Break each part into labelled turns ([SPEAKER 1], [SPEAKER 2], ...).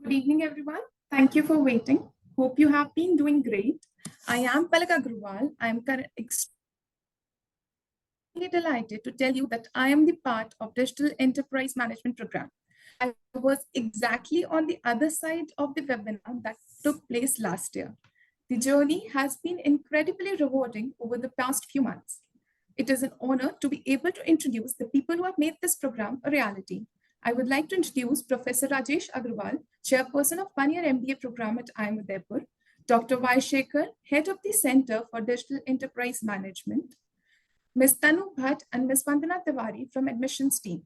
[SPEAKER 1] Good evening, everyone. Thank you for waiting. Hope you have been doing great. I am Palak Agarwal. I am extremely delighted to tell you that I am the part of Digital Enterprise Management Program. I was exactly on the other side of the webinar that took place last year. The journey has been incredibly rewarding over the past few months. It is an honor to be able to introduce the people who have made this program a reality. I would like to introduce Professor Rajesh Agrawal, Chairperson of One Year MBA program at IIM Udaipur, Dr. Y. Shekhar, Head of the Center for Digital Enterprise Management, Ms. Tanu Bhatt and Ms. Vandana Tiwari from admissions team.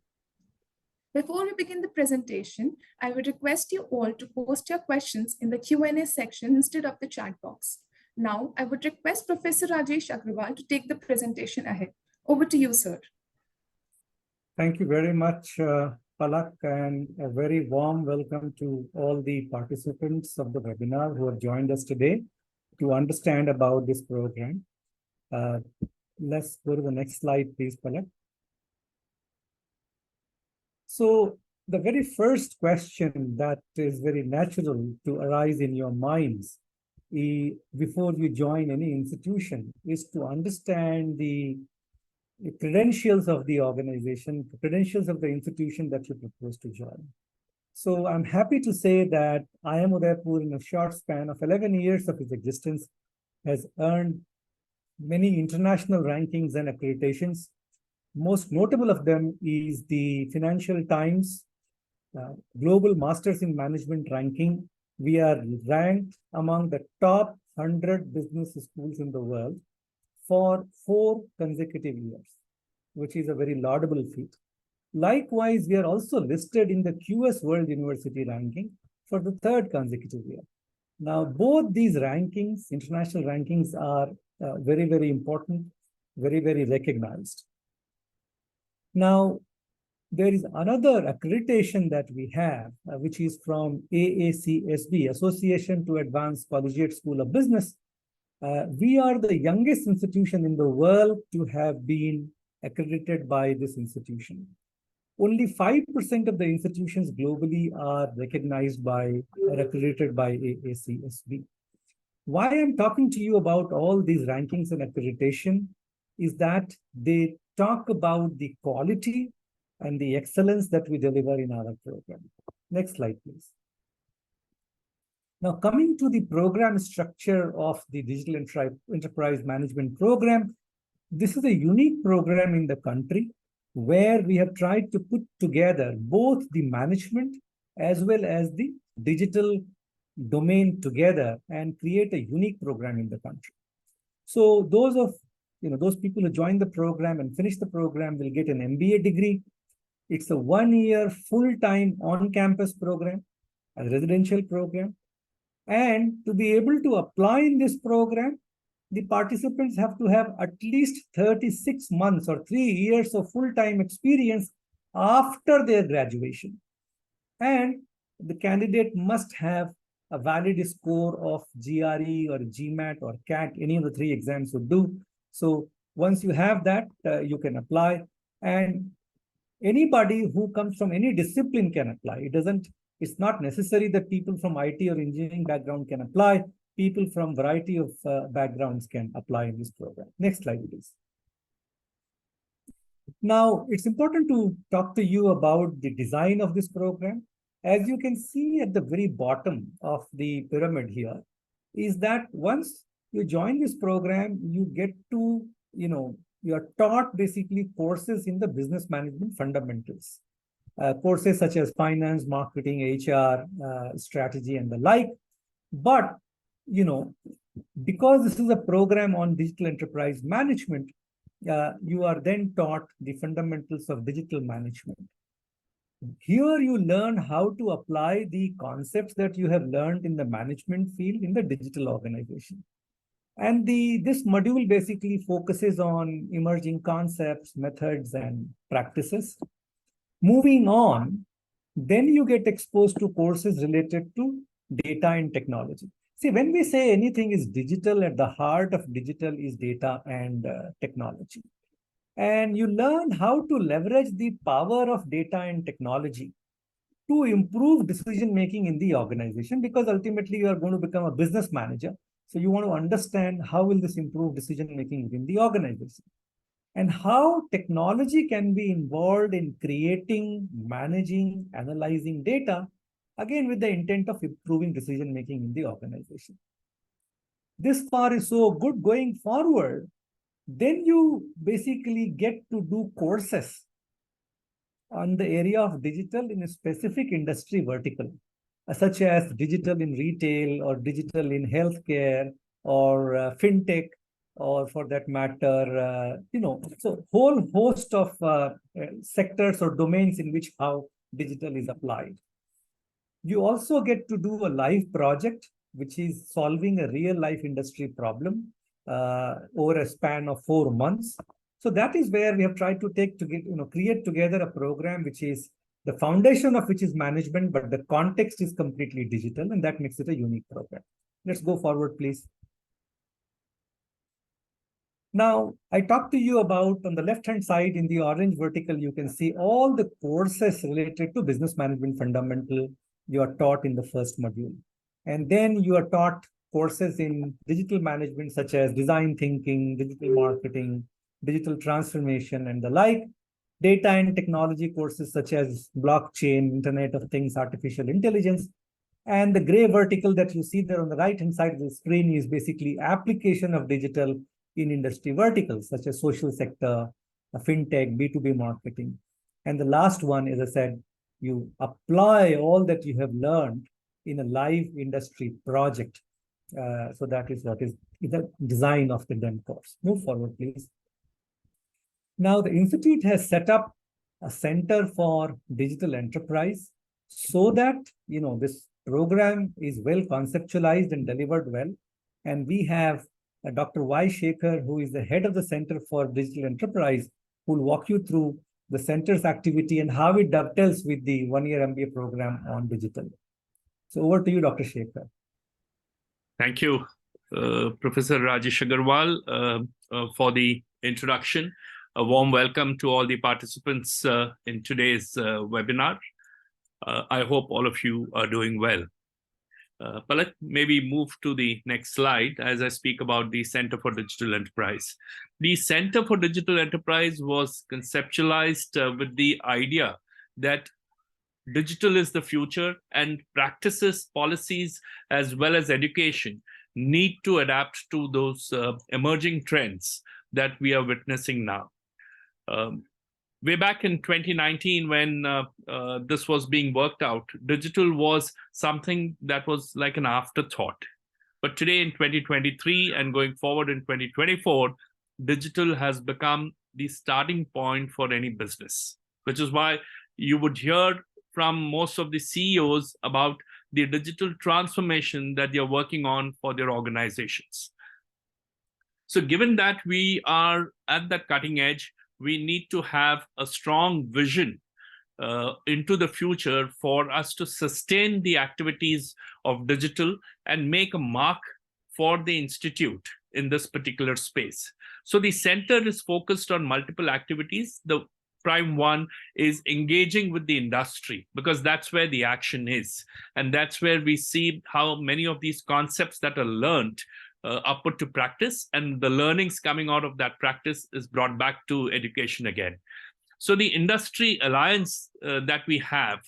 [SPEAKER 1] Before we begin the presentation, I would request you all to post your questions in the Q&A section instead of the chat box. Now, I would request Professor Rajesh Agrawal to take the presentation ahead. Over to you, sir.
[SPEAKER 2] Thank you very much, Palak, and a very warm welcome to all the participants of the webinar who have joined us today to understand about this program. Let's go to the next slide, please, Palak. So the very first question that is very natural to arise in your minds before you join any institution is to understand the credentials of the organization, the credentials of the institution that you propose to join. So I'm happy to say that IIM Udaipur, in a short span of 11 years of its existence, has earned many international rankings and accreditations. Most notable of them is the Financial Times Global Masters in Management ranking. We are ranked among the top 100 business schools in the world for 4 consecutive years, which is a very laudable feat. Likewise, we are also listed in the QS World University ranking for the 3rd consecutive year. Now, both these rankings, international rankings, are very, very important, very, very recognized. Now, there is another accreditation that we have, which is from AACSB, Association to Advance Collegiate School of Business. We are the youngest institution in the world to have been accredited by this institution. Only 5% of the institutions globally are recognized by or accredited by AACSB. Why I'm talking to you about all these rankings and accreditation is that they talk about the quality and the excellence that we deliver in our program. Next slide, please. Now, coming to the program structure of the Digital Enterprise Management Program, this is a unique program in the country where we have tried to put together both the management as well as the digital domain together and create a unique program in the country. So those people who join the program and finish the program will get an MBA degree. It's a 1-year full-time on-campus program, a residential program. And to be able to apply in this program, the participants have to have at least 36 months or 3 years of full-time experience after their graduation. And the candidate must have a valid score of GRE or GMAT or CAT, any of the 3 exams would do. So once you have that, you can apply. And anybody who comes from any discipline can apply. It's not necessary that people from IT or engineering background can apply. People from variety of backgrounds can apply in this program. Next slide, please. Now, it's important to talk to you about the design of this program. As you can see at the very bottom of the pyramid here, is that once you join this program, you get to, you are taught basically courses in the business management fundamentals. Courses such as finance, marketing, HR, strategy, and the like. But, because this is a program on digital enterprise management, you are then taught the fundamentals of digital management. Here you learn how to apply the concepts that you have learned in the management field in the digital organization. And this module basically focuses on emerging concepts, methods, and practices. Moving on, then you get exposed to courses related to data and technology. See, when we say anything is digital, at the heart of digital is data and technology. And you learn how to leverage the power of data and technology to improve decision making in the organization, because ultimately you are going to become a business manager. So you want to understand how will this improve decision making within the organization, and how technology can be involved in creating, managing, analyzing data, again with the intent of improving decision making in the organization. This far is so good. Going forward, then you basically get to do courses on the area of digital in a specific industry vertical, such as digital in retail or digital in healthcare or fintech, or for that matter, so whole host of sectors or domains in which how digital is applied. You also get to do a live project, which is solving a real life industry problem over a span of 4 months. So that is where we have tried to create together a program which is the foundation of which is management, but the context is completely digital, and that makes it a unique program. Let's go forward, please. Now, I talked to you about, on the left-hand side in the orange vertical, you can see all the courses related to business management fundamental you are taught in the first module. And then you are taught courses in digital management, such as design thinking, digital marketing, digital transformation, and the like. Data and technology courses such as blockchain, Internet of Things, artificial intelligence. And the gray vertical that you see there on the right-hand side of the screen is basically application of digital in industry verticals, such as social sector, fintech, B2B marketing. And the last one, as I said, you apply all that you have learned in a live industry project. So that is what is the design of the DEM course. Move forward, please. Now, the Institute has set up a Center for Digital Enterprise so that, this program is well conceptualized and delivered well. And we have Dr. Y. Shekhar, who is the head of the Center for Digital Enterprise, who will walk you through the center's activity and how it dovetails with the one-year MBA program on digital. So over to you, Dr. Shekhar.
[SPEAKER 3] Thank you, Professor Rajesh Agrawal, for the introduction. A warm welcome to all the participants in today's webinar. I hope all of you are doing well. Palak, maybe move to the next slide as I speak about the Center for Digital Enterprise. The Center for Digital Enterprise was conceptualized with the idea that digital is the future, and practices, policies, as well as education need to adapt to those emerging trends that we are witnessing now. Way back in 2019, when this was being worked out, digital was something that was like an afterthought. But today in 2023 and going forward in 2024, digital has become the starting point for any business, which is why you would hear from most of the CEOs about the digital transformation that they're working on for their organizations. So given that we are at that cutting edge, we need to have a strong vision into the future for us to sustain the activities of digital and make a mark for the institute in this particular space. So the center is focused on multiple activities. The prime one is engaging with the industry, because that's where the action is. And that's where we see how many of these concepts that are learned are put to practice, and the learnings coming out of that practice is brought back to education again. So the industry alliance that we have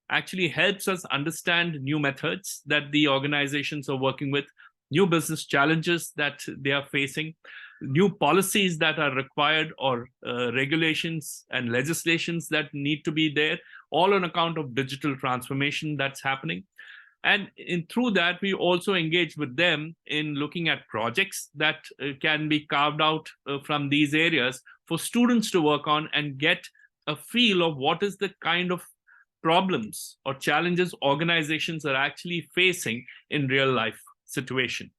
[SPEAKER 3] actually helps us understand new methods that the organizations are working with, new business challenges that they are facing, new policies that are required, or regulations and legislations that need to be there, all on account of digital transformation that's happening. And through that, we also engage with them in looking at projects that can be carved out from these areas for students to work on and get a feel of what is the kind of problems or challenges organizations are actually facing in real life situation.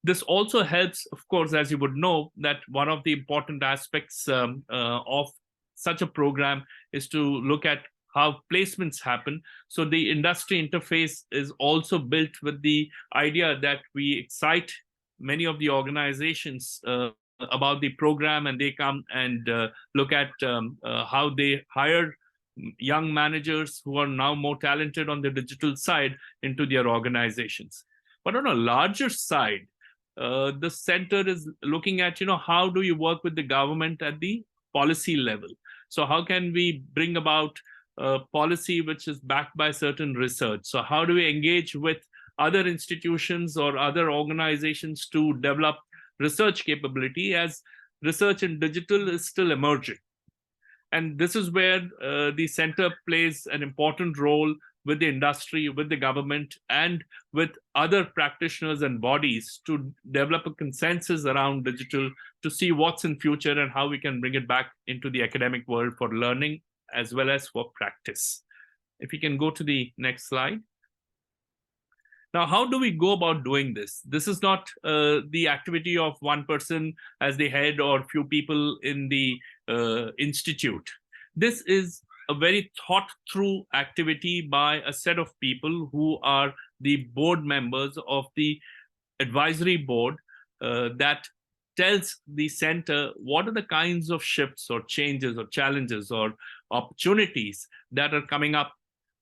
[SPEAKER 3] This also helps, of course, as you would know, that one of the important aspects of such a program is to look at how placements happen. So the industry interface is also built with the idea that we excite many of the organizations about the program, and they come and look at how they hire young managers who are now more talented on the digital side into their organizations. But on a larger side, the center is looking at, how do you work with the government at the policy level? So how can we bring about policy which is backed by certain research? So how do we engage with other institutions or other organizations to develop research capability, as research in digital is still emerging? And this is where the center plays an important role with the industry, with the government, and with other practitioners and bodies to develop a consensus around digital, to see what's in future and how we can bring it back into the academic world for learning as well as for practice. If you can go to the next slide. Now, how do we go about doing this? This is not the activity of one person as the head or few people in the institute. This is a very thought through activity by a set of people who are the board members of the advisory board that tells the center what are the kinds of shifts or changes or challenges or opportunities that are coming up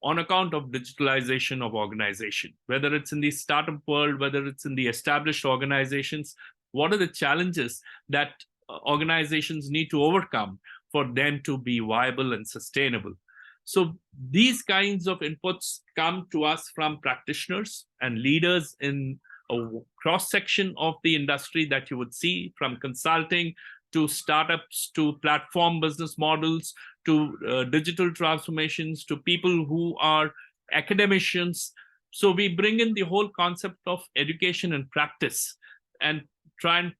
[SPEAKER 3] on account of digitalization of organization, whether it's in the startup world, whether it's in the established organizations. What are the challenges that organizations need to overcome for them to be viable and sustainable? So these kinds of inputs come to us from practitioners and leaders in a cross-section of the industry that you would see, from consulting to startups, to platform business models, to digital transformations, to people who are academicians. So we bring in the whole concept of education and practice and try and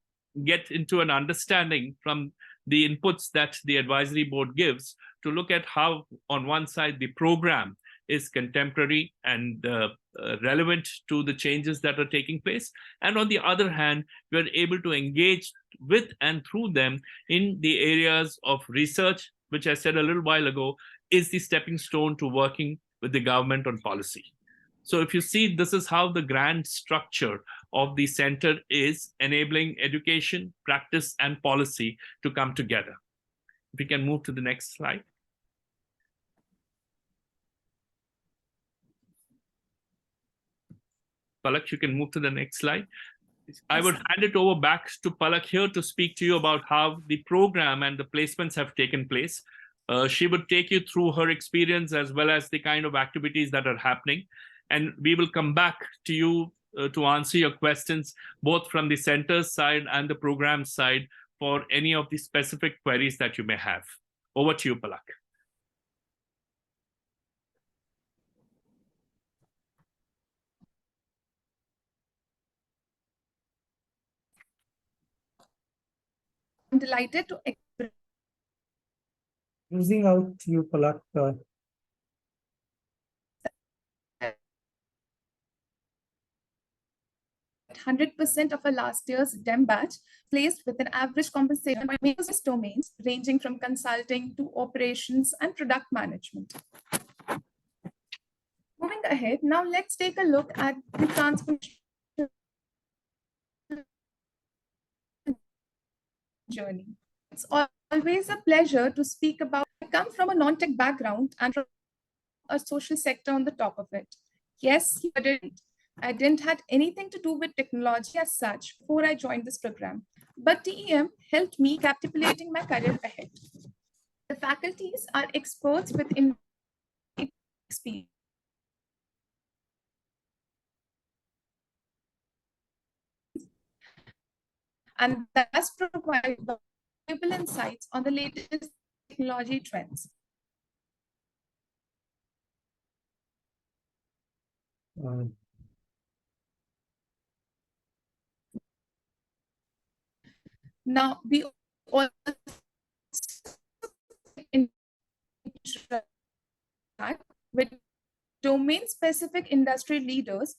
[SPEAKER 3] get into an understanding from the inputs that the advisory board gives to look at how, on one side, the program is contemporary and relevant to the changes that are taking place. And on the other hand, we're able to engage with and through them in the areas of research, which I said a little while ago, is the stepping stone to working with the government on policy. So if you see, this is how the grand structure of the center is enabling education, practice, and policy to come together. If we can move to the next slide. Palak, you can move to the next slide. I would hand it over back to Palak here to speak to you about how the program and the placements have taken place. She would take you through her experience as well as the kind of activities that are happening. And we will come back to you to answer your questions, both from the center's side and the program side, for any of the specific queries that you may have. Over to you, Palak.
[SPEAKER 1] I'm delighted to
[SPEAKER 2] Losing out to you, Palak.
[SPEAKER 1] 100% of our last year's DEM batch placed with an average compensation by various domains ranging from consulting to operations and product management. Moving ahead, now let's take a look at the transformational journey. It's always a pleasure to speak about. I come from a non-tech background and from a social sector on the top of it. Yes, I didn't have anything to do with technology as such before I joined this program, but TEM helped me capitulating my career ahead. The faculties are experts with experience. And thus provide valuable insights on the latest technology trends. Now, we also interact with domain-specific industry leaders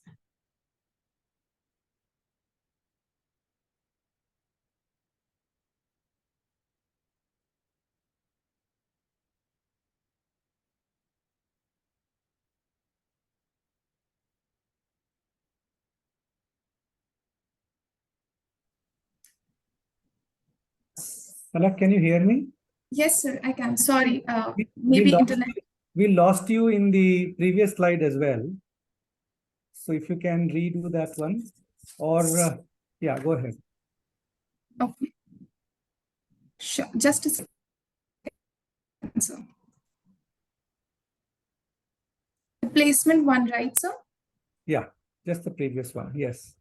[SPEAKER 2] Palak, can you hear me?
[SPEAKER 1] Yes, sir, I can. Sorry,
[SPEAKER 2] We
[SPEAKER 1] maybe
[SPEAKER 2] lost,
[SPEAKER 1] internet.
[SPEAKER 2] we lost you in the previous slide as well. So if you can redo that one, or yeah, go ahead.
[SPEAKER 1] Okay. Sure. Just a second, sir. The placement one, right, sir?
[SPEAKER 2] Yeah, just the previous one. Yes.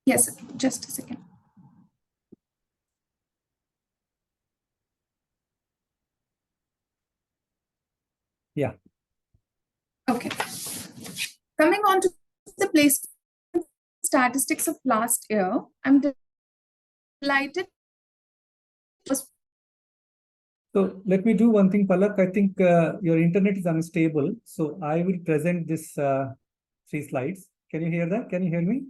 [SPEAKER 1] Yes, sir. Just a second.
[SPEAKER 2] Yeah.
[SPEAKER 1] Okay. Coming on to the placement statistics of last year, I'm delighted.
[SPEAKER 2] So let me do one thing, Palak. I think your internet is unstable. So I will present this 3 slides. Can you hear that? Can you hear me?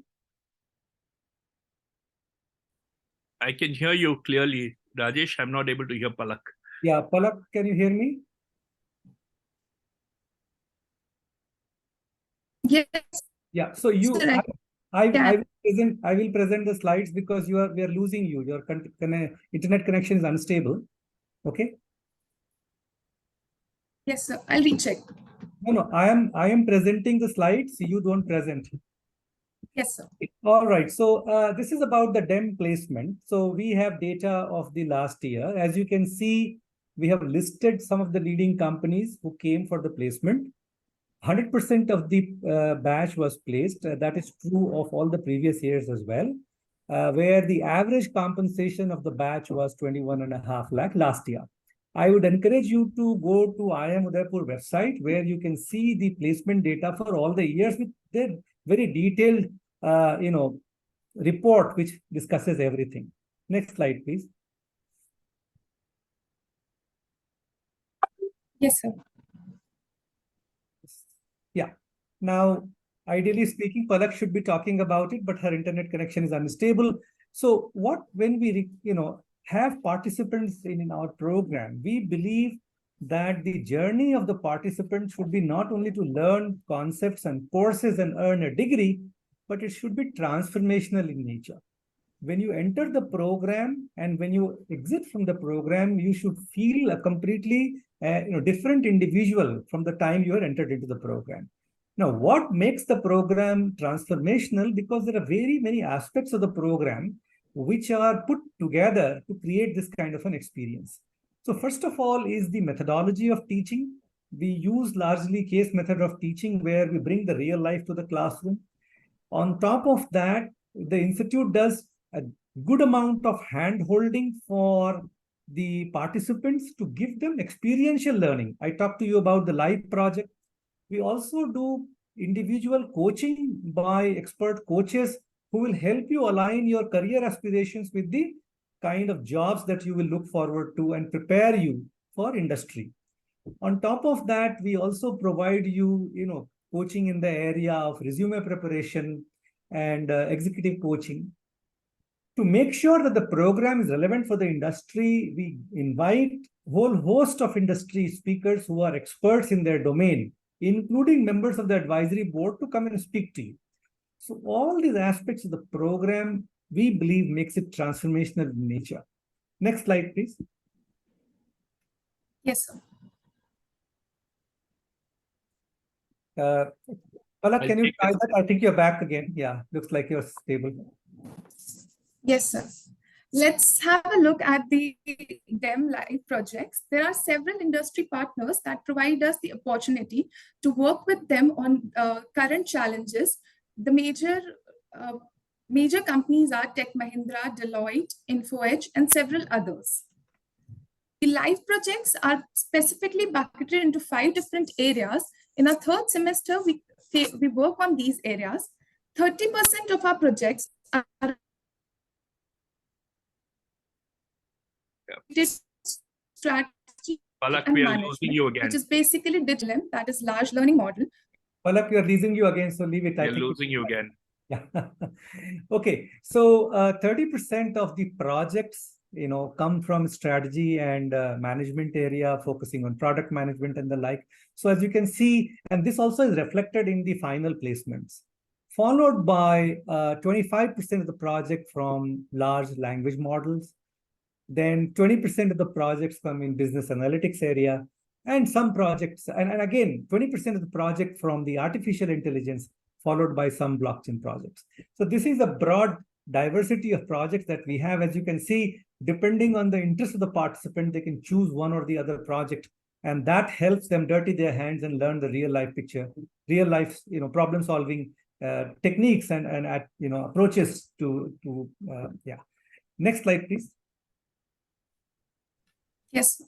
[SPEAKER 3] I can hear you clearly, Rajesh. I'm not able to hear Palak.
[SPEAKER 2] Yeah, Palak, can you hear me?
[SPEAKER 1] Yes,
[SPEAKER 2] Yeah. So you,
[SPEAKER 1] sir,
[SPEAKER 2] I will present the slides because we are losing you. Your internet connection is unstable. Okay.
[SPEAKER 1] yes, sir. I'll recheck.
[SPEAKER 2] No, I am presenting the slides. You don't present.
[SPEAKER 1] Yes, sir.
[SPEAKER 2] All right. So this is about the DEM placement. So we have data of the last year. As you can see, we have listed some of the leading companies who came for the placement. 100% of the batch was placed. That is true of all the previous years as well, where the average compensation of the batch was 21.5 lakh last year. I would encourage you to go to IIM Udaipur website where you can see the placement data for all the years with their very detailed, report which discusses everything. Next slide, please.
[SPEAKER 1] Yes, sir.
[SPEAKER 2] Yeah. Now, ideally speaking, Palak should be talking about it, but her internet connection is unstable. So when we, have participants in our program, we believe that the journey of the participants should be not only to learn concepts and courses and earn a degree, but it should be transformational in nature. When you enter the program and when you exit from the program, you should feel a completely different individual from the time you are entered into the program. Now, what makes the program transformational? Because there are very many aspects of the program which are put together to create this kind of an experience. So first of all is the methodology of teaching. We use largely case method of teaching where we bring the real life to the classroom. On top of that, the institute does a good amount of hand holding for the participants to give them experiential learning. I talked to you about the live project. We also do individual coaching by expert coaches who will help you align your career aspirations with the kind of jobs that you will look forward to and prepare you for industry. On top of that, we also provide you, coaching in the area of resume preparation and executive coaching. To make sure that the program is relevant for the industry, we invite a whole host of industry speakers who are experts in their domain, including members of the advisory board, to come and speak to you. So all these aspects of the program, we believe, makes it transformational in nature. Next slide, please.
[SPEAKER 1] Yes, sir.
[SPEAKER 2] Palak, can you try that? I think you're back again. Yeah, looks like you're stable.
[SPEAKER 1] Yes, sir. Let's have a look at the DEM Live projects. There are several industry partners that provide us the opportunity to work with them on current challenges. The major companies are Tech Mahindra, Deloitte, InfoEdge, and several others. The live projects are specifically bucketed into 5 different areas. In our third semester, we work on these areas. 30% of our projects are strategy
[SPEAKER 3] Palak,
[SPEAKER 1] and
[SPEAKER 3] we are
[SPEAKER 1] management,
[SPEAKER 3] losing you again.
[SPEAKER 1] which is basically digital, that is large learning model.
[SPEAKER 2] Palak, we are losing you again, so leave it.
[SPEAKER 3] We are losing you again.
[SPEAKER 2] Yeah. Okay. So 30% of the projects, come from strategy and management area, focusing on product management and the like. So as you can see, and this also is reflected in the final placements. followed by 25% of the project from large language models. Then 20% of the projects come in business analytics area, and some projects, and again, 20% of the project from the artificial intelligence, followed by some blockchain projects. So this is a broad diversity of projects that we have. As you can see, depending on the interest of the participant, they can choose one or the other project, and that helps them dirty their hands and learn the real life picture, real life, problem solving techniques and approaches to yeah. Next slide, please.
[SPEAKER 1] Yes.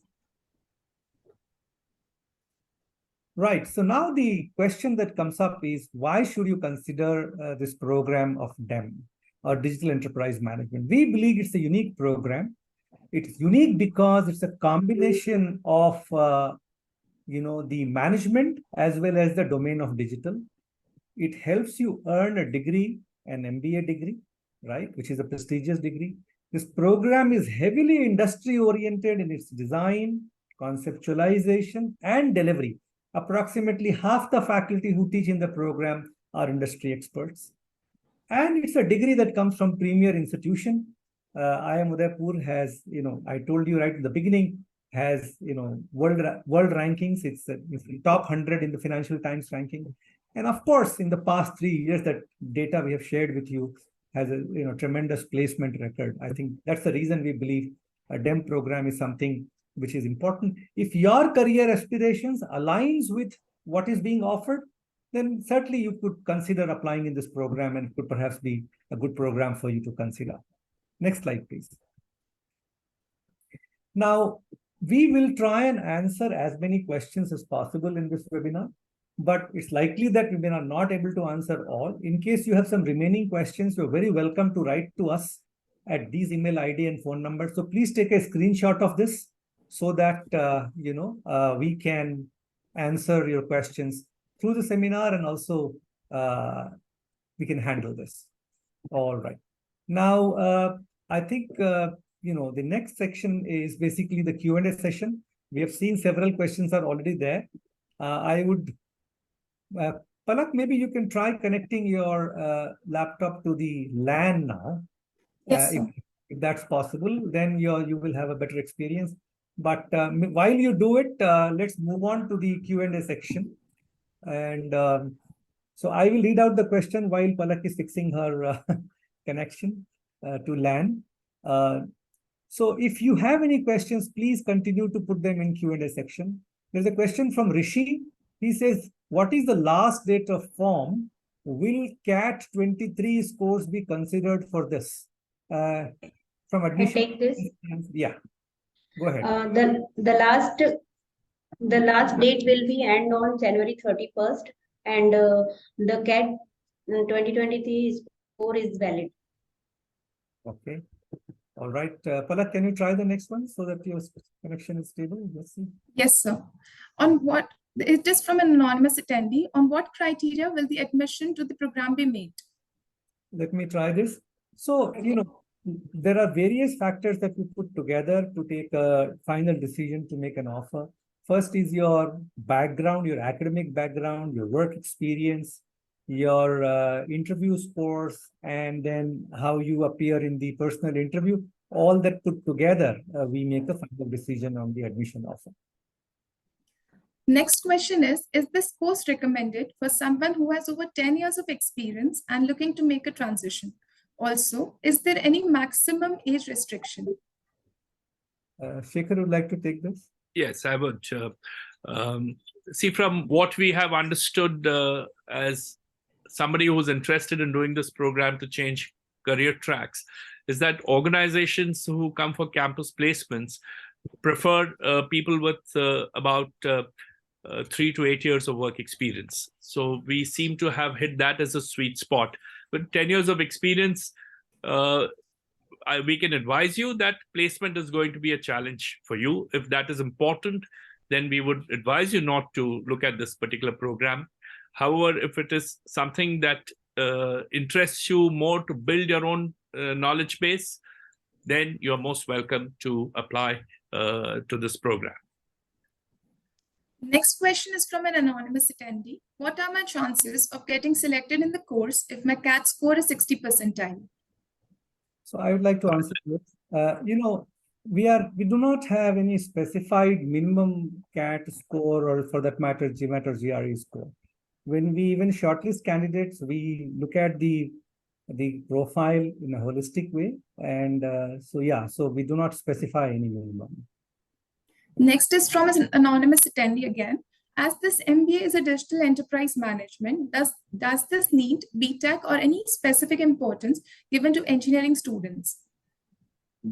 [SPEAKER 2] Right. So now the question that comes up is, why should you consider this program of DEM, or Digital Enterprise Management? We believe it's a unique program. It's unique because it's a combination of, the management as well as the domain of digital. It helps you earn a degree, an MBA degree, right, which is a prestigious degree. This program is heavily industry-oriented in its design, conceptualization, and delivery. Approximately half the faculty who teach in the program are industry experts. And it's a degree that comes from premier institution. IIM Udaipur has, I told you right in the beginning, has, world rankings. It's the top 100 in the Financial Times ranking. And of course, in the past 3 years, that data we have shared with you has a tremendous placement record. I think that's the reason we believe a DEM program is something which is important. If your career aspirations aligns with what is being offered, then certainly you could consider applying in this program, and it could perhaps be a good program for you to consider. Next slide, please. Now, we will try and answer as many questions as possible in this webinar, but it's likely that we are not able to answer all. In case you have some remaining questions, you're very welcome to write to us at these email ID and phone numbers. So please take a screenshot of this so that, we can answer your questions through the seminar, and also we can handle this. All right. Now, I think, the next section is basically the Q&A session. We have seen several questions are already there. I would, Palak, maybe you can try connecting your laptop to the LAN now.
[SPEAKER 1] Yes,
[SPEAKER 2] if that's possible, then you will have a better experience. But while you do it, let's move on to the Q&A section. And so I will read out the question while Palak is fixing her connection to LAN. So if you have any questions, please continue to put them in Q&A section. There's a question from Rishi. He says, what is the last date of form? Will CAT 23 scores be considered for this? From admission.
[SPEAKER 4] I take this.
[SPEAKER 2] Yeah, go ahead.
[SPEAKER 4] The last date will be end on January 31st, and the CAT 2023 score is valid.
[SPEAKER 2] Okay. All right. Palak, can you try the next one so that your connection is stable? Let's see.
[SPEAKER 1] yes, sir. It is from an anonymous attendee. On what criteria will the admission to the program be made?
[SPEAKER 2] Let me try this. So, there are various factors that we put together to take a final decision to make an offer. First is your background, your academic background, your work experience, your interview scores, and then how you appear in the personal interview. All that put together, we make a final decision on the admission offer.
[SPEAKER 1] Next question is this course recommended for someone who has over 10 years of experience and looking to make a transition? Also, is there any maximum age restriction?
[SPEAKER 2] Shekhar would like to take this.
[SPEAKER 3] Yes, I would. See, from what we have understood as somebody who's interested in doing this program to change career tracks, is that organizations who come for campus placements prefer people with about 3 to 8 years of work experience. So we seem to have hit that as a sweet spot. With 10 years of experience, we can advise you that placement is going to be a challenge for you. If that is important, then we would advise you not to look at this particular program. However, if it is something that interests you more to build your own knowledge base, then you're most welcome to apply to this program.
[SPEAKER 1] Next question is from an anonymous attendee. What are my chances of getting selected in the course if my CAT score is 60 percentile?
[SPEAKER 2] So I would like to answer this. We do not have any specified minimum CAT score, or for that matter, GMAT or GRE score. When we even shortlist candidates, we look at the profile in a holistic way. And so we do not specify any minimum.
[SPEAKER 1] Next is from an anonymous attendee again. As this MBA is a digital enterprise management, does this need BTech or any specific importance given to engineering students?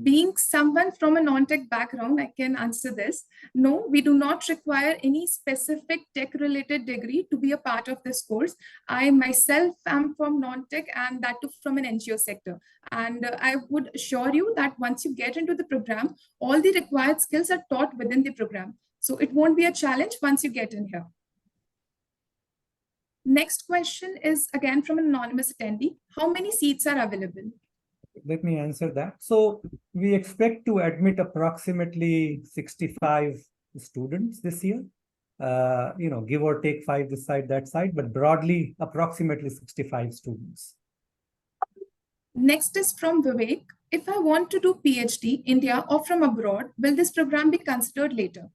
[SPEAKER 1] Being someone from a non-tech background, I can answer this. No, we do not require any specific tech-related degree to be a part of this course. I myself am from non-tech, and that too from an NGO sector. And I would assure you that once you get into the program, all the required skills are taught within the program. So it won't be a challenge once you get in here. Next question is again from an anonymous attendee. How many seats are available?
[SPEAKER 2] Let me answer that. So we expect to admit approximately 65 students this year. Give or take 5 this side, that side, but broadly, approximately 65 students.
[SPEAKER 1] Next is from Vivek. If I want to do PhD, India or from abroad, will this program be considered later?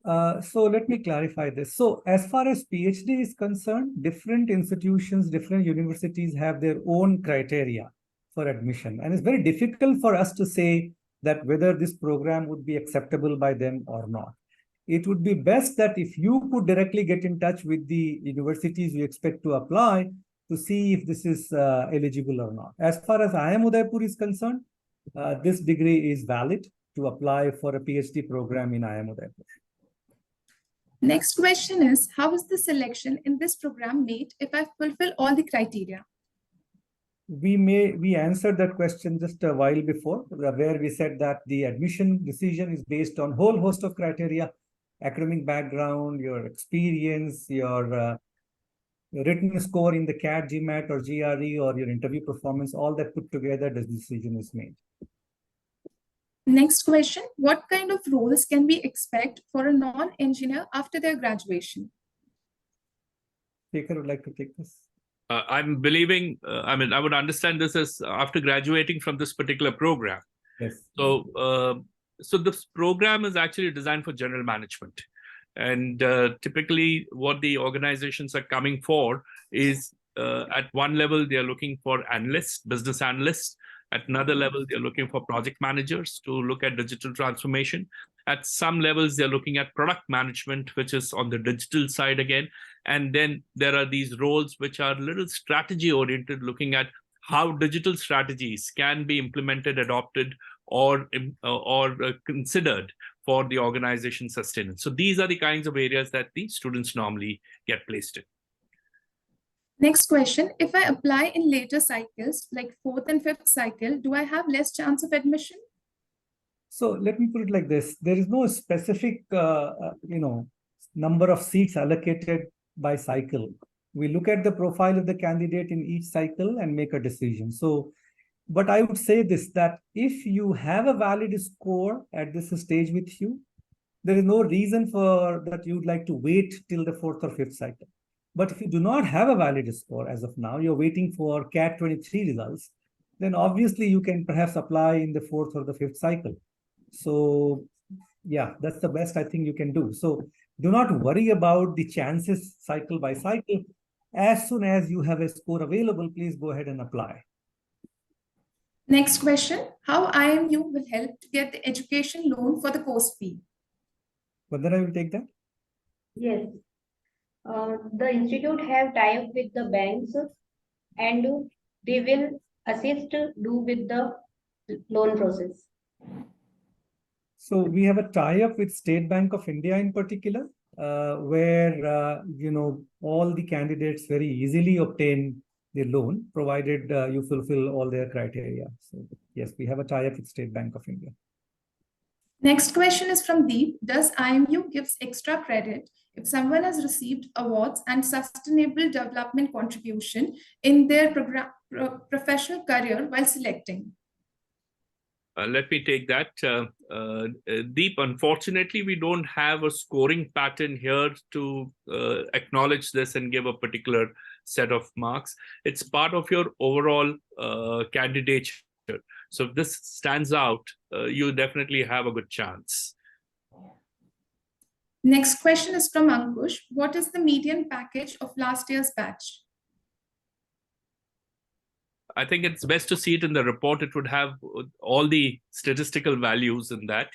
[SPEAKER 2] So let me clarify this. So as far as PhD is concerned, different institutions, different universities have their own criteria for admission. And it's very difficult for us to say that whether this program would be acceptable by them or not. It would be best that if you could directly get in touch with the universities you expect to apply to see if this is eligible or not. As far as IIM Udaipur is concerned, this degree is valid to apply for a PhD program in IIM Udaipur.
[SPEAKER 1] Next question is, how is the selection in this program made if I fulfill all the criteria?
[SPEAKER 2] We answered that question just a while before, where we said that the admission decision is based on a whole host of criteria: academic background, your experience, your written score in the CAT, GMAT, or GRE, or your interview performance. All that put together, the decision is made.
[SPEAKER 1] Next question, what kind of roles can we expect for a non-engineer after their graduation?
[SPEAKER 2] Shekhar would like to take this.
[SPEAKER 3] I'm believing, I would understand this as after graduating from this particular program.
[SPEAKER 2] Yes.
[SPEAKER 3] So this program is actually designed for general management. And typically what the organizations are coming for is at one level, they're looking for analysts, business analysts. At another level, they're looking for project managers to look at digital transformation. At some levels, they're looking at product management, which is on the digital side again. And then there are these roles which are a little strategy oriented, looking at how digital strategies can be implemented, adopted, or considered for the organization sustenance. So these are the kinds of areas that the students normally get placed in.
[SPEAKER 1] Next question, if I apply in later cycles, like 4th and 5th cycle, do I have less chance of admission?
[SPEAKER 2] So let me put it like this. There is no specific, number of seats allocated by cycle. We look at the profile of the candidate in each cycle and make a decision. So, but I would say this, that if you have a valid score at this stage with you, there is no reason for that you would like to wait till the 4th or 5th cycle. But if you do not have a valid score as of now, you're waiting for CAT 23 results, then obviously you can perhaps apply in the 4th or the 5th cycle. So yeah, that's the best I think you can do. So do not worry about the chances cycle by cycle. As soon as you have a score available, please go ahead and apply.
[SPEAKER 1] Next question, how IIMU will help to get the education loan for the course fee?
[SPEAKER 2] Whether I will take that?
[SPEAKER 4] Yes. The institute have tie-up with the banks and they will assist do with the loan process.
[SPEAKER 2] So we have a tie-up with State Bank of India in particular, where all the candidates very easily obtain the loan, provided you fulfill all their criteria. So yes, we have a tie-up with State Bank of India.
[SPEAKER 1] Next question is from Deep. Does IIMU gives extra credit if someone has received awards and sustainable development contribution in their professional career while selecting?
[SPEAKER 3] Let me take that. Deep, unfortunately, we don't have a scoring pattern here to acknowledge this and give a particular set of marks. It's part of your overall candidature. So if this stands out, you definitely have a good chance.
[SPEAKER 1] Next question is from Ankush. What is the median package of last year's batch?
[SPEAKER 3] I think it's best to see it in the report. It would have all the statistical values in that.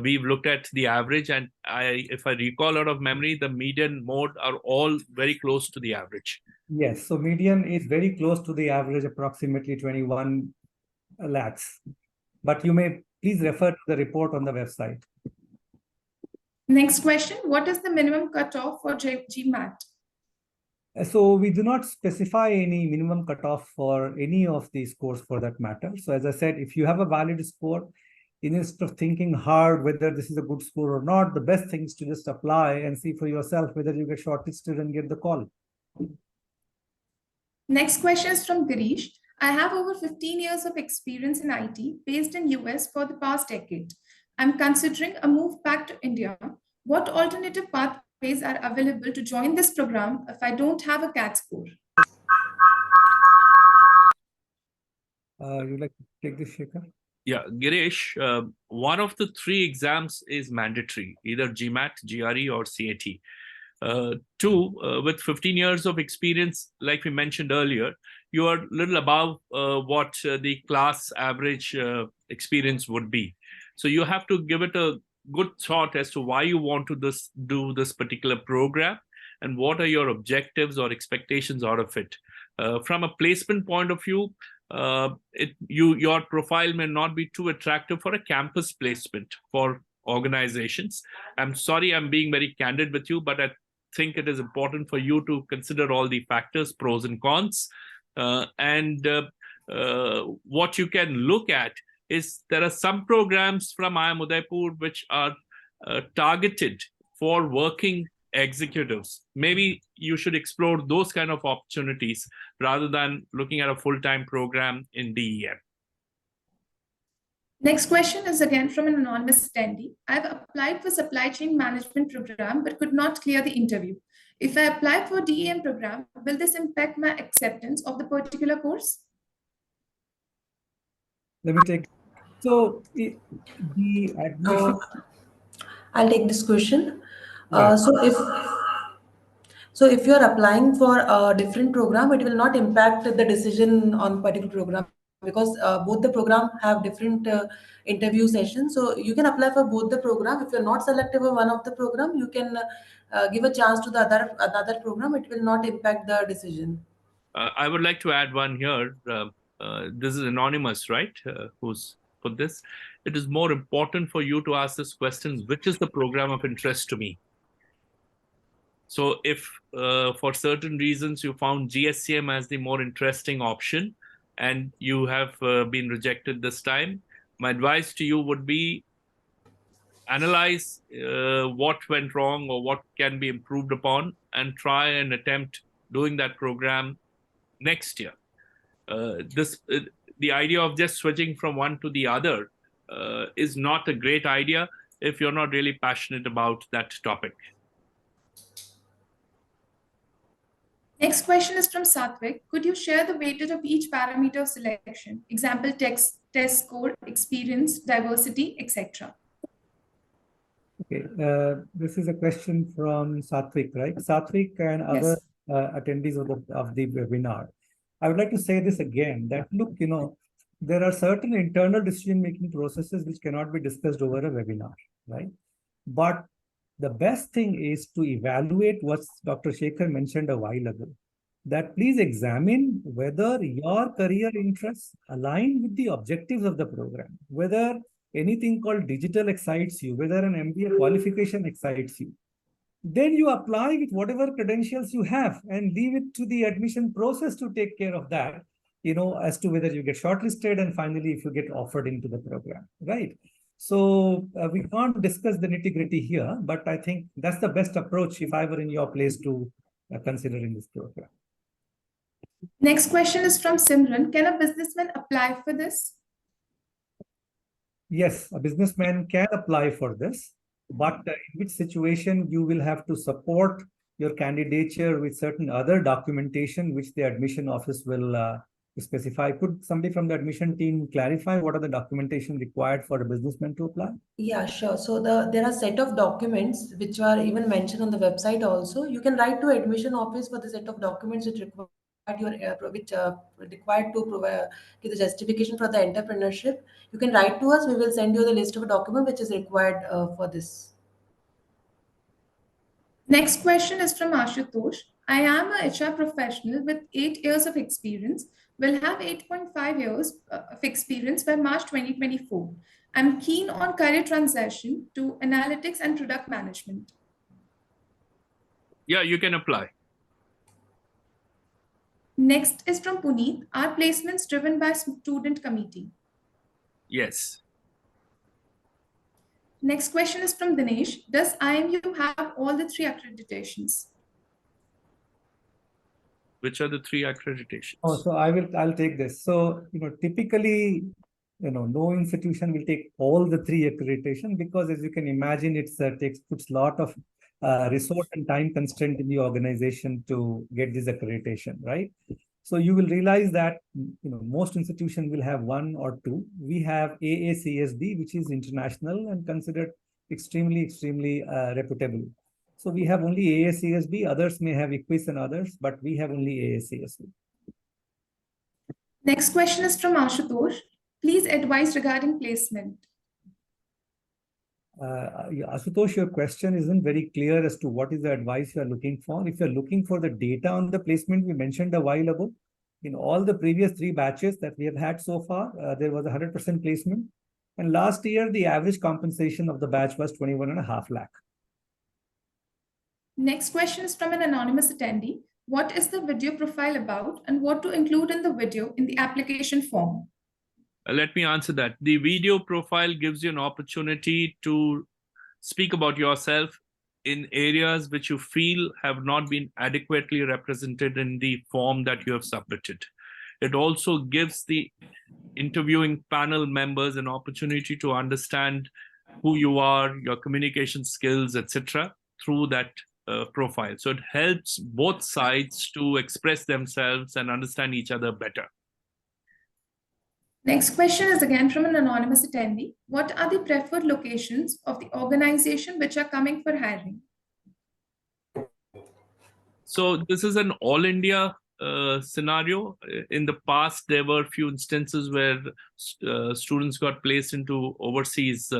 [SPEAKER 3] We've looked at the average, and if I recall out of memory, the median mode are all very close to the average.
[SPEAKER 2] Yes, so median is very close to the average, approximately 21 lakhs. But you may please refer to the report on the website.
[SPEAKER 1] Next question, what is the minimum cutoff for GMAT?
[SPEAKER 2] So we do not specify any minimum cutoff for any of these scores for that matter. So as I said, if you have a valid score, instead of thinking hard whether this is a good score or not, the best thing is to just apply and see for yourself whether you get shortlisted and get the call.
[SPEAKER 1] Next question is from Girish. I have over 15 years of experience in IT based in US for the past decade. I'm considering a move back to India. What alternative pathways are available to join this program if I don't have a CAT score?
[SPEAKER 2] You'd like to take this, Shekhar?
[SPEAKER 3] Yeah, Girish, one of the three exams is mandatory, either GMAT, GRE, or CAT. Two, with 15 years of experience, like we mentioned earlier, you are a little above what the class average experience would be. So you have to give it a good thought as to why you want to do this particular program and what are your objectives or expectations out of it. From a placement point of view, your profile may not be too attractive for a campus placement for organizations. I'm sorry, I'm being very candid with you, but I think it is important for you to consider all the factors, pros and cons. What you can look at is there are some programs from IIM Udaipur which are targeted for working executives. Maybe you should explore those kind of opportunities rather than looking at a full-time program in DEM.
[SPEAKER 1] Next question is again from an anonymous attendee. I've applied for supply chain management program but could not clear the interview. If I apply for DEM program, will this impact my acceptance of the particular course?
[SPEAKER 2] Let me take. So the admission.
[SPEAKER 5] I'll take this question.
[SPEAKER 2] Yeah.
[SPEAKER 5] So if you're applying for a different program, it will not impact the decision on particular program because both the program have different interview sessions. So you can apply for both the program. If you're not selected for one of the program, you can give a chance to the other program. It will not impact the decision.
[SPEAKER 3] I would like to add one here. This is anonymous, right? Who's put this? It is more important for you to ask this question, which is the program of interest to me? So if for certain reasons you found GSCM as the more interesting option and you have been rejected this time, my advice to you would be analyze what went wrong or what can be improved upon and try and attempt doing that program next year. The idea of just switching from one to the other is not a great idea if you're not really passionate about that topic.
[SPEAKER 1] Next question is from Satvik. Could you share the weightage of each parameter of selection? Example, test score, experience, diversity, etc.
[SPEAKER 2] Okay, this is a question from Satvik, right? Satvik and other attendees of the webinar. I would like to say this again, that look, there are certain internal decision-making processes which cannot be discussed over a webinar, right? But the best thing is to evaluate what Dr. Shekhar mentioned a while ago, that please examine whether your career interests align with the objectives of the program, whether anything called digital excites you, whether an MBA qualification excites you. Then you apply with whatever credentials you have and leave it to the admission process to take care of that, as to whether you get shortlisted and finally if you get offered into the program, right? So we can't discuss the nitty-gritty here, but I think that's the best approach if I were in your place to considering this program.
[SPEAKER 1] Next question is from Simran. Can a businessman apply for this?
[SPEAKER 2] Yes, a businessman can apply for this, but in which situation you will have to support your candidature with certain other documentation which the admission office will specify. Could somebody from the admission team clarify what are the documentation required for a businessman to apply?
[SPEAKER 5] Yeah, sure. So there are set of documents which are even mentioned on the website also. You can write to admission office for the set of documents which required your required to provide give the justification for the entrepreneurship. You can write to us. We will send you the list of document which is required for this.
[SPEAKER 1] Next question is from Ashutosh. I am a HR professional with 8 years of experience, will have 8.5 years of experience by March 2024. I'm keen on career transition to analytics and product management.
[SPEAKER 3] Yeah, you can apply.
[SPEAKER 1] Next is from Puneet. Are placements driven by student committee?
[SPEAKER 3] Yes.
[SPEAKER 1] Next question is from Dinesh. Does IIMU have all the 3 accreditations?
[SPEAKER 3] Which are the 3 accreditations?
[SPEAKER 2] Oh, so I'll take this. So, typically, no institution will take all the 3 accreditation because, as you can imagine, puts a lot of resource and time constraint in the organization to get this accreditation, right? So you will realize that most institutions will have 1 or 2. We have AACSB, which is international and considered extremely reputable. So we have only AACSB. Others may have IQUIS and others, but we have only AACSB.
[SPEAKER 1] Next question is from Ashutosh. Please advise regarding placement.
[SPEAKER 2] Ashutosh, your question isn't very clear as to what is the advice you are looking for. If you're looking for the data on the placement we mentioned a while ago, in all the previous 3 batches that we have had so far, there was 100% placement. And last year, the average compensation of the batch was 21.5 lakh.
[SPEAKER 1] Next question is from an anonymous attendee. What is the video profile about and what to include in the video in the application form?
[SPEAKER 3] Let me answer that. The video profile gives you an opportunity to speak about yourself in areas which you feel have not been adequately represented in the form that you have submitted. It also gives the interviewing panel members an opportunity to understand who you are, your communication skills, etc., through that profile. So it helps both sides to express themselves and understand each other better.
[SPEAKER 1] Next question is again from an anonymous attendee. What are the preferred locations of the organization which are coming for hiring?
[SPEAKER 3] So this is an all India scenario. In the past, there were a few instances where students got placed into overseas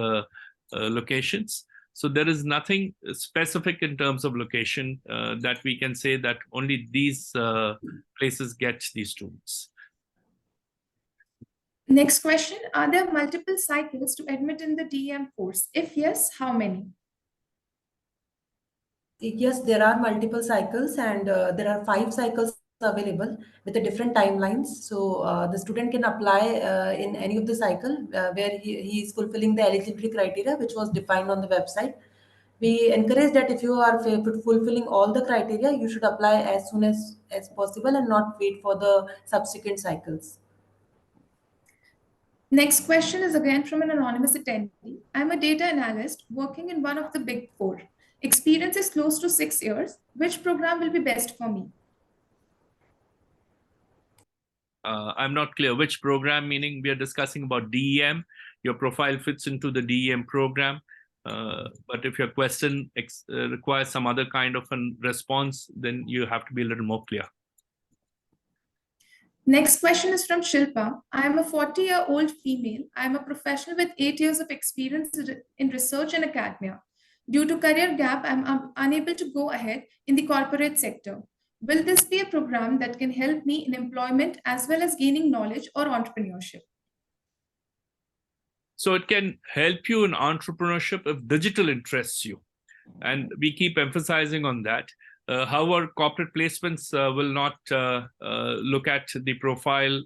[SPEAKER 3] locations. So there is nothing specific in terms of location that we can say that only these places get these students.
[SPEAKER 1] Next question, are there multiple cycles to admit in the DEM course? If yes, how many?
[SPEAKER 5] Yes, there are multiple cycles and there are 5 cycles available with the different timelines. So the student can apply in any of the cycle where he is fulfilling the eligibility criteria which was defined on the website. We encourage that if you are fulfilling all the criteria, you should apply as soon as possible and not wait for the subsequent cycles.
[SPEAKER 1] Next question is again from an anonymous attendee. I'm a data analyst working in one of the big 4. Experience is close to 6 years. Which program will be best for me?
[SPEAKER 3] I'm not clear which program, meaning we are discussing about DEM. Your profile fits into the DEM program. But if your question requires some other kind of a response, then you have to be a little more clear.
[SPEAKER 1] Next question is from Shilpa. I am a 40-year-old female. I am a professional with 8 years of experience in research and academia. Due to career gap, I am unable to go ahead in the corporate sector. Will this be a program that can help me in employment as well as gaining knowledge or entrepreneurship?
[SPEAKER 3] So it can help you in entrepreneurship if digital interests you. And we keep emphasizing on that. However, corporate placements will not look at the profile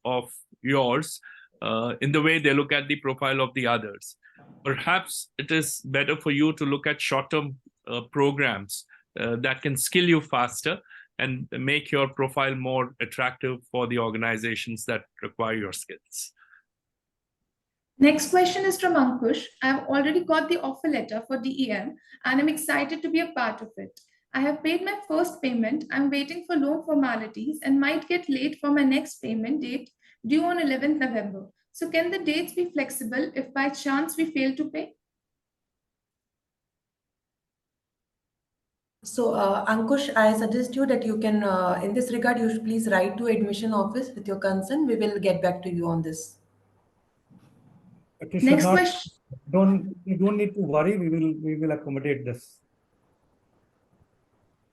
[SPEAKER 3] of yours in the way they look at the profile of the others. Perhaps it is better for you to look at short-term programs that can skill you faster and make your profile more attractive for the organizations that require your skills.
[SPEAKER 1] Next question is from Ankush. I have already got the offer letter for DEM and I'm excited to be a part of it. I have paid my first payment. I'm waiting for loan formalities and might get late for my next payment date due on 11th November. So can the dates be flexible if by chance we fail to pay?
[SPEAKER 5] So, Ankush, I suggest you that you can, in this regard, you should please write to admission office with your concern. We will get back to you on this.
[SPEAKER 2] But you should
[SPEAKER 1] Next
[SPEAKER 2] not,
[SPEAKER 1] question.
[SPEAKER 2] you don't need to worry. We will accommodate this.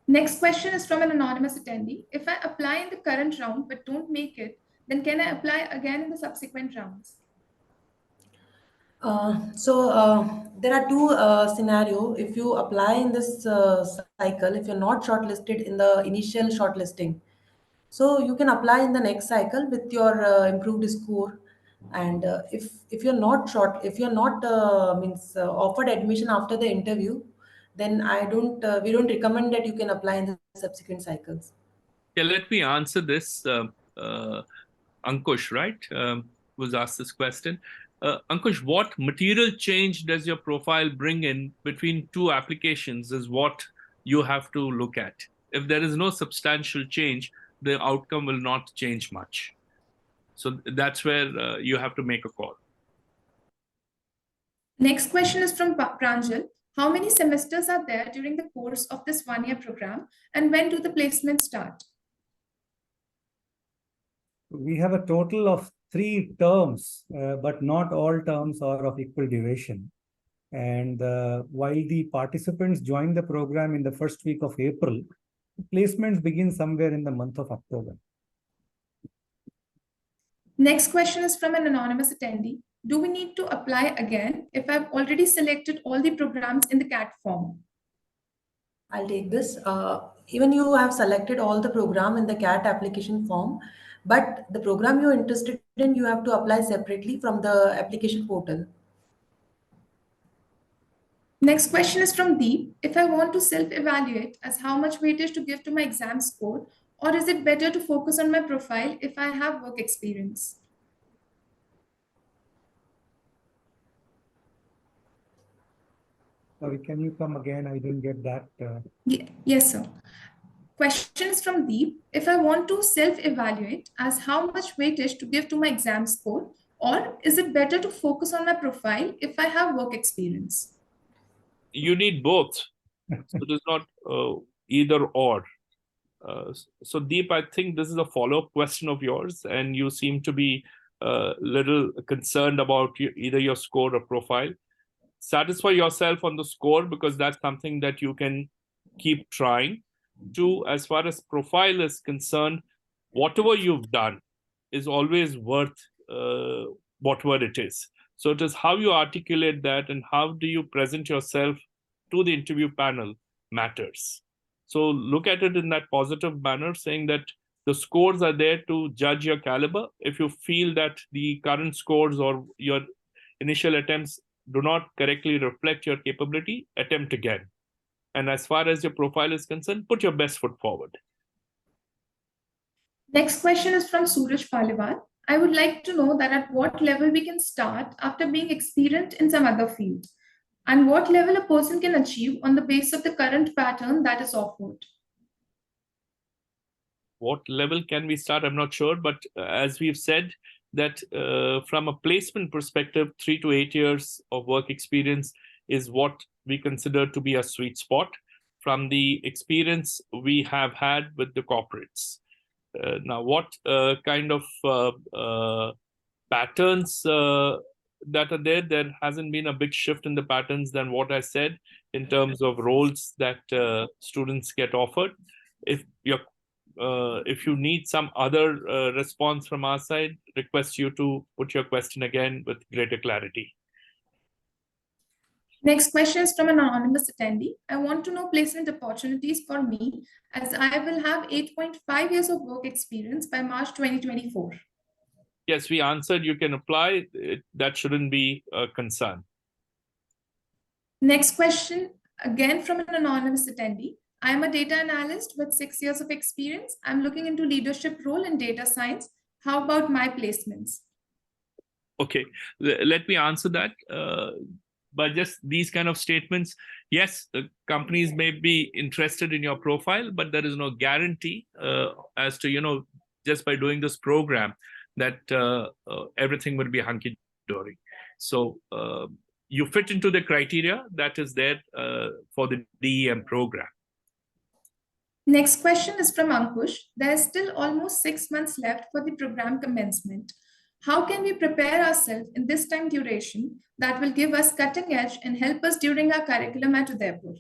[SPEAKER 1] Next question is from an anonymous attendee. If I apply in the current round but don't make it, then can I apply again in the subsequent rounds?
[SPEAKER 5] There are two scenario. If you apply in this cycle, if you're not shortlisted in the initial shortlisting, so you can apply in the next cycle with your improved score. And if you're not if you're not offered admission after the interview, then I don't we don't recommend that you can apply in the subsequent cycles.
[SPEAKER 3] Yeah, let me answer this. Ankush, right, was asked this question. Ankush, what material change does your profile bring in between two applications is what you have to look at. If there is no substantial change, the outcome will not change much. So that's where you have to make a call.
[SPEAKER 1] Next question is from Pranjal. How many semesters are there during the course of this one-year program and when do the placements start?
[SPEAKER 2] We have a total of 3 terms, but not all terms are of equal duration. And while the participants join the program in the first week of April, placements begin somewhere in the month of October.
[SPEAKER 1] Next question is from an anonymous attendee. Do we need to apply again if I've already selected all the programs in the CAT form?
[SPEAKER 5] I'll take this. Even you have selected all the program in the CAT application form, but the program you're interested in, you have to apply separately from the application portal.
[SPEAKER 1] Next question is from Deep. If I want to self-evaluate as how much weightage to give to my exam score, or is it better to focus on my profile if I have work experience?
[SPEAKER 2] Sorry, can you come again? I didn't get that.
[SPEAKER 1] Yes, sir. Question is from Deep. If I want to self-evaluate as how much weightage to give to my exam score, or is it better to focus on my profile if I have work experience?
[SPEAKER 3] You need both. So it is not either or. So Deep, I think this is a follow-up question of yours, and you seem to be a little concerned about either your score or profile. Satisfy yourself on the score because that's something that you can keep trying. Two, as far as profile is concerned, whatever you've done is always worth whatever it is. So it is how you articulate that and how do you present yourself to the interview panel matters. So look at it in that positive manner, saying that the scores are there to judge your caliber. If you feel that the current scores or your initial attempts do not correctly reflect your capability, attempt again. And as far as your profile is concerned, put your best foot forward.
[SPEAKER 1] Next question is from Suraj Paliwal. I would like to know that at what level we can start after being experienced in some other field, and what level a person can achieve on the basis of the current pattern that is offered.
[SPEAKER 3] What level can we start? I'm not sure, but as we've said, that from a placement perspective, 3 to 8 years of work experience is what we consider to be a sweet spot from the experience we have had with the corporates. Now, what kind of patterns that are there? There hasn't been a big shift in the patterns than what I said in terms of roles that students get offered. If you need some other response from our side, request you to put your question again with greater clarity.
[SPEAKER 1] Next question is from an anonymous attendee. I want to know placement opportunities for me as I will have 8.5 years of work experience by March 2024.
[SPEAKER 3] Yes, we answered you can apply. That shouldn't be a concern.
[SPEAKER 1] Next question, again from an anonymous attendee. I am a data analyst with 6 years of experience. I'm looking into leadership role in data science. How about my placements?
[SPEAKER 3] Okay, let me answer that. But just these kind of statements, yes, companies may be interested in your profile, but there is no guarantee as to, just by doing this program that everything will be hunky-dory. So you fit into the criteria that is there for the DEM program.
[SPEAKER 1] Next question is from Ankush. There is still almost 6 months left for the program commencement. How can we prepare ourselves in this time duration that will give us cutting edge and help us during our curriculum at Udaipur?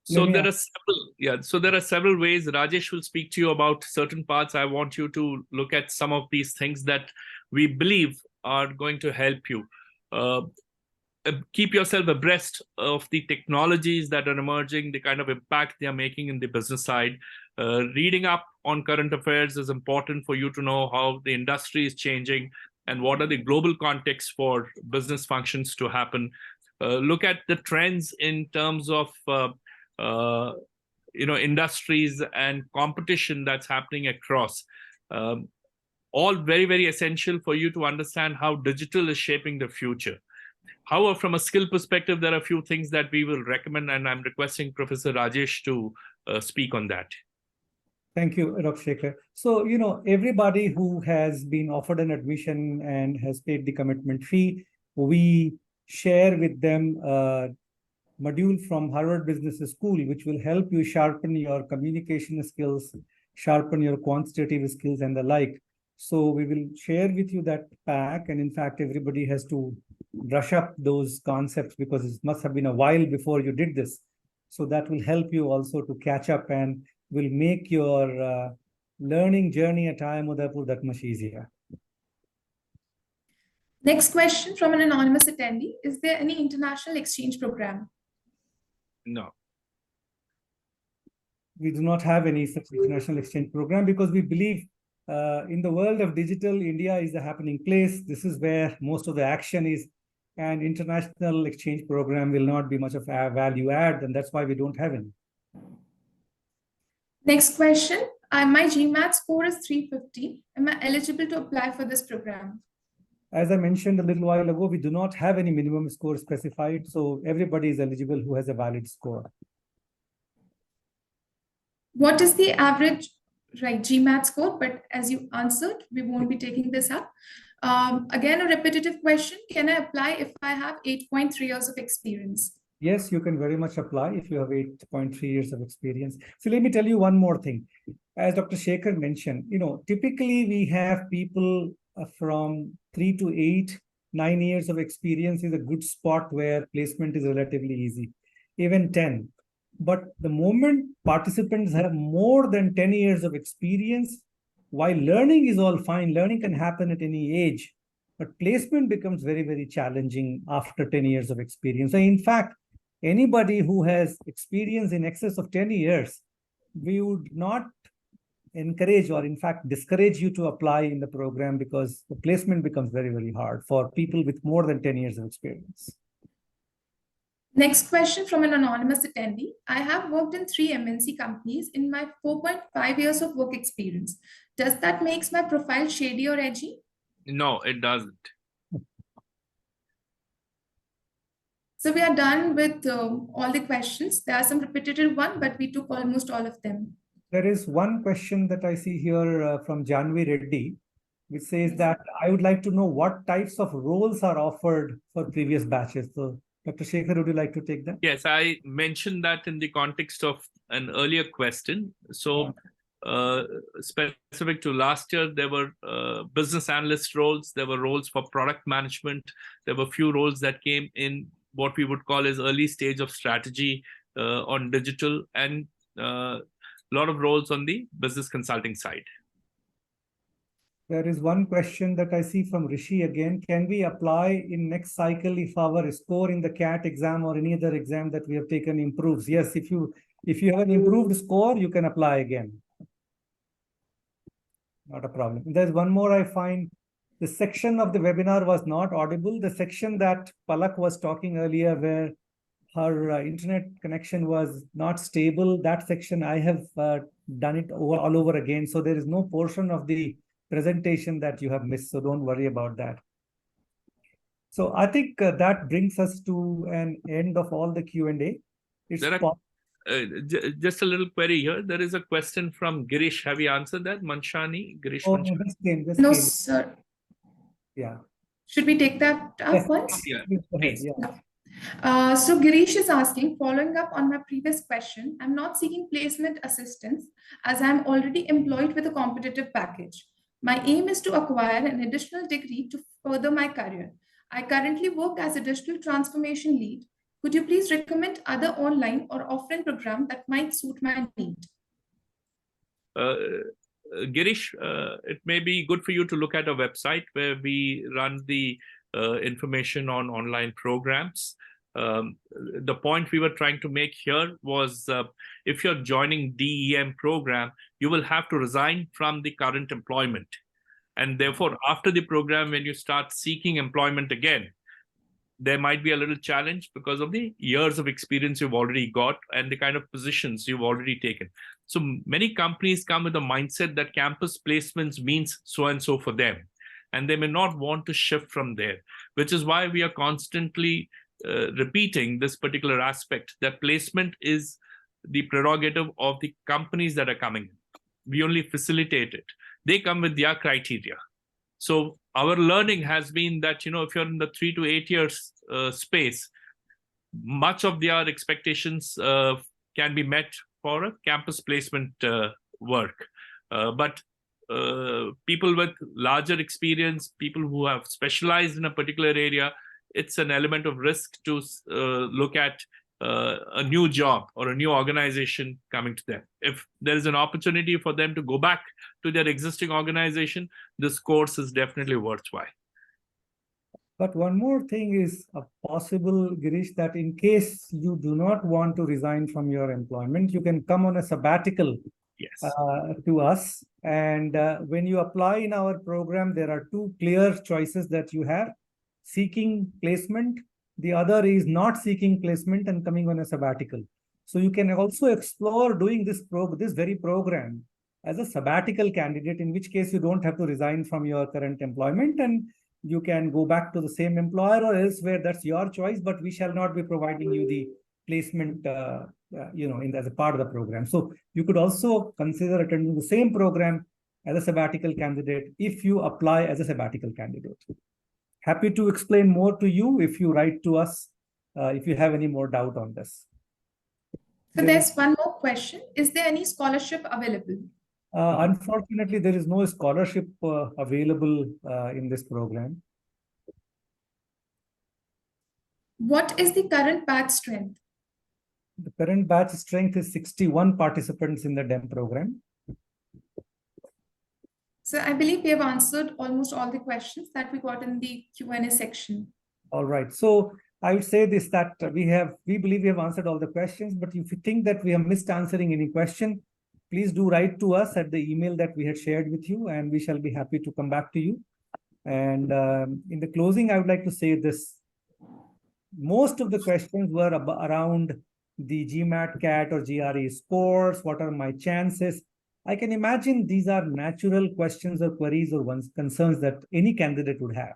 [SPEAKER 3] So there are several ways. Rajesh will speak to you about certain parts. I want you to look at some of these things that we believe are going to help you. Keep yourself abreast of the technologies that are emerging, the kind of impact they are making in the business side. Reading up on current affairs is important for you to know how the industry is changing and what are the global contexts for business functions to happen. Look at the trends in terms of industries and competition that's happening across. All very, very essential for you to understand how digital is shaping the future. However, from a skill perspective, there are a few things that we will recommend, and I'm requesting Professor Rajesh to speak on that.
[SPEAKER 2] Thank you, Dr. Shekhar. So, everybody who has been offered an admission and has paid the commitment fee, we share with them a module from Harvard Business School, which will help you sharpen your communication skills, sharpen your quantitative skills and the like. So we will share with you that pack. And in fact, everybody has to brush up those concepts because it must have been a while before you did this. So that will help you also to catch up and will make your learning journey at IIM Udaipur that much easier.
[SPEAKER 1] Next question from an anonymous attendee. Is there any international exchange program?
[SPEAKER 3] No.
[SPEAKER 2] We do not have any such international exchange program because we believe in the world of digital, India is the happening place. This is where most of the action is, and international exchange program will not be much of a value add, and that's why we don't have any.
[SPEAKER 1] Next question. My GMAT score is 350. Am I eligible to apply for this program?
[SPEAKER 2] As I mentioned a little while ago, we do not have any minimum score specified, so everybody is eligible who has a valid score.
[SPEAKER 1] What is the average GMAT score? But as you answered, we won't be taking this up. Again, a repetitive question. Can I apply if I have 8.3 years of experience?
[SPEAKER 2] Yes, you can very much apply if you have 8.3 years of experience. So let me tell you one more thing. As Dr. Shekhar mentioned, typically we have people from 3 to 8, 9 years of experience is a good spot where placement is relatively easy, even 10. But the moment participants have more than 10 years of experience, while learning is all fine, learning can happen at any age, but placement becomes very, very challenging after 10 years of experience. So in fact, anybody who has experience in excess of 10 years, we would not encourage or in fact discourage you to apply in the program because the placement becomes very, very hard for people with more than 10 years of experience.
[SPEAKER 1] Next question from an anonymous attendee. I have worked in 3 MNC companies in my 4.5 years of work experience. Does that make my profile shady or edgy?
[SPEAKER 3] No, it doesn't.
[SPEAKER 1] So we are done with all the questions. There are some repetitive ones, but we took almost all of them.
[SPEAKER 2] There is one question that I see here from Janvi Reddy, which says that I would like to know what types of roles are offered for previous batches. So Dr. Shekhar, would you like to take that?
[SPEAKER 3] Yes, I mentioned that in the context of an earlier question. So specific to last year, there were business analyst roles, there were roles for product management, there were few roles that came in what we would call as early stage of strategy on digital, and a lot of roles on the business consulting side.
[SPEAKER 2] There is one question that I see from Rishi again. Can we apply in next cycle if our score in the CAT exam or any other exam that we have taken improves? Yes, if you have an improved score, you can apply again. Not a problem. There's one more I find. The section of the webinar was not audible. The section that Palak was talking earlier where her internet connection was not stable, that section I have done it all over again. So there is no portion of the presentation that you have missed. So don't worry about that. So I think that brings us to an end of all the Q&A.
[SPEAKER 3] Just a little query here. There is a question from Girish. Have you answered that? Manshani? Girish
[SPEAKER 2] Oh,
[SPEAKER 3] Manshani?
[SPEAKER 1] No, sir.
[SPEAKER 2] Yeah.
[SPEAKER 1] Should we take that up
[SPEAKER 2] Yes.
[SPEAKER 1] once?
[SPEAKER 3] Yeah,
[SPEAKER 2] Please. Yeah.
[SPEAKER 1] So Girish is asking, following up on my previous question, I'm not seeking placement assistance as I'm already employed with a competitive package. My aim is to acquire an additional degree to further my career. I currently work as a digital transformation lead. Could you please recommend other online or offline program that might suit my need?
[SPEAKER 3] Girish, it may be good for you to look at a website where we run the information on online programs. The point we were trying to make here was if you're joining DEM program, you will have to resign from the current employment. And therefore, after the program, when you start seeking employment again, there might be a little challenge because of the years of experience you've already got and the kind of positions you've already taken. So many companies come with a mindset that campus placements means so and so for them, and they may not want to shift from there, which is why we are constantly repeating this particular aspect, that placement is the prerogative of the companies that are coming in. We only facilitate it. They come with their criteria. So our learning has been that, if you're in the 3 to 8 years space, much of their expectations can be met for a campus placement work. But people with larger experience, people who have specialized in a particular area, it's an element of risk to look at a new job or a new organization coming to them. If there is an opportunity for them to go back to their existing organization, this course is definitely worthwhile.
[SPEAKER 2] But one more thing is possible, Girish, that in case you do not want to resign from your employment, you can come on a sabbatical to us. And when you apply in our program, there are two clear choices that you have: seeking placement. The other is not seeking placement and coming on a sabbatical. So you can also explore doing this very program as a sabbatical candidate, in which case you don't have to resign from your current employment and you can go back to the same employer or elsewhere. That's your choice, but we shall not be providing you the placement, as a part of the program. So you could also consider attending the same program as a sabbatical candidate if you apply as a sabbatical candidate. Happy to explain more to you if you write to us, if you have any more doubt on this.
[SPEAKER 1] So there's one more question. Is there any scholarship available?
[SPEAKER 2] Unfortunately, there is no scholarship available in this program.
[SPEAKER 1] What is the current batch strength?
[SPEAKER 2] The current batch strength is 61 participants in the DEM program.
[SPEAKER 1] So I believe we have answered almost all the questions that we got in the Q&A section.
[SPEAKER 2] All right. So I would say this, that we believe we have answered all the questions, but if you think that we have missed answering any question, please do write to us at the email that we had shared with you, and we shall be happy to come back to you. And in the closing, I would like to say this. Most of the questions were around the GMAT, CAT, or GRE scores. What are my chances? I can imagine these are natural questions or queries or concerns that any candidate would have.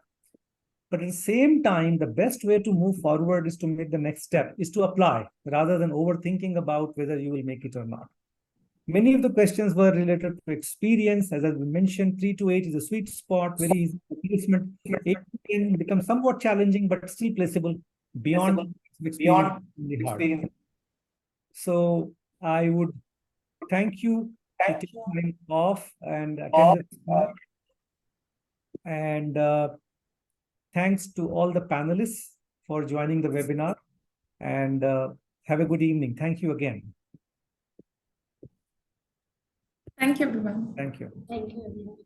[SPEAKER 2] But at the same time, the best way to move forward is to make the next step, is to apply, rather than overthinking about whether you will make it or not. Many of the questions were related to experience. As I mentioned, 3 to 8 is a sweet spot, very easy placement. 8 to 10 becomes somewhat challenging, but still placeable. Beyond experience. So I would thank you for taking time off and attend the and thanks to all the panelists for joining the webinar, and have a good evening. Thank you again.
[SPEAKER 1] Thank you, everyone.
[SPEAKER 2] Thank you.
[SPEAKER 4] Thank you, everyone.